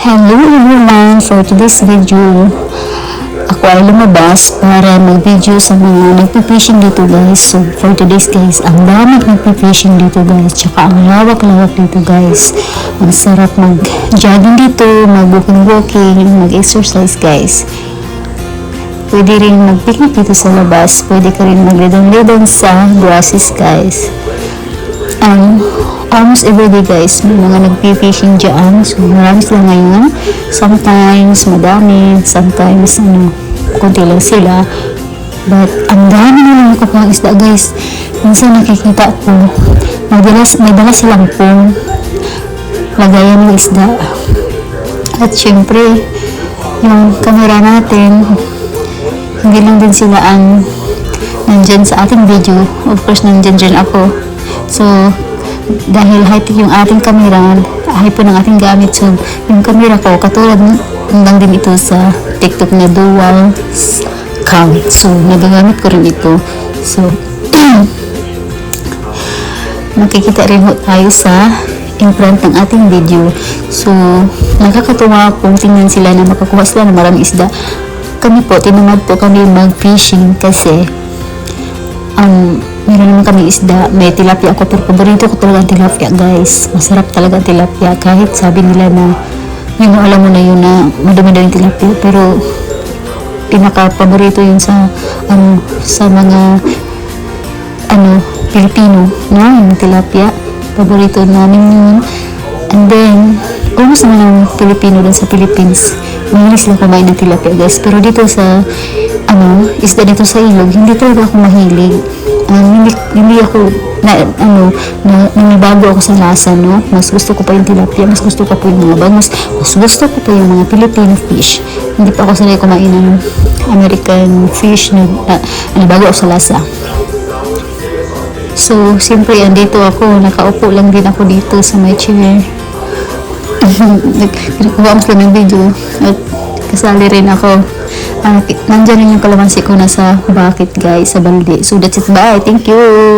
Hello everyone! For today's video, ako ay lumabas para mag-video sa mga nagpipishing dito guys. So for today's guys, ang dami nagpipishing dito guys. Tsaka ang lawak-lawak dito guys. Ang sarap mag-jogging dito, mag-walking-walking, mag-exercise guys. Pwede rin mag-picnic dito sa labas. Pwede ka rin mag-ledong-ledong sa grasses guys. Almost everyday guys, may mga nagpipishing dyan. So marami sila ngayon. Sometimes madami, sometimes konti lang sila. But ang dami nila nakukuha ng isda guys. Minsan nakikita ko, may dala silang pong lagayan ng isda. At syempre, yung camera natin, hindi lang din sila ang nandyan sa ating video. Of course, nandyan dyan ako. So, dahil high-tech yung ating camera, high po ng ating gamit. So, yung camera ko, katulad lang din ito sa TikTok na dual cam. So, nagagamit ko rin ito. So, makikita rin tayo sa imprint ng ating video. So, nakakatuwa kung tingnan sila na makakuha sila ng maraming isda. Kami po, tinamad po kami mag-fishing kasi meron naman kami isda, may tilapia ako, pero paborito ko talaga ang tilapia guys. Masarap talaga ang tilapia, kahit sabi nila na yun, alam mo na yun na madami-dami yung tilapia, pero pinaka-paborito yun sa mga Pilipino, no? Yung tilapia, paborito namin yun. And then almost naman ang Pilipino din sa Philippines, mahilig sila kumain ng tilapia guys, pero dito sa isda dito sa ilog, hindi talaga ako mahilig. Hindi ako nanibago ako sa lasa, no? Mas gusto ko pa yung tilapia, mas gusto ko pa yung mga bangus, mas gusto ko pa yung mga Filipino fish. Hindi pa ako sanay kumain ng American fish na nanibago ako sa lasa. So, siyempre, andito ako, nakaupo lang din ako dito sa my chair. Kinukuha ko lang ng video at kasali rin ako. Nandyan rin yung kalamansi ko nasa bucket guys, sa balde. So that's it, bye, thank you.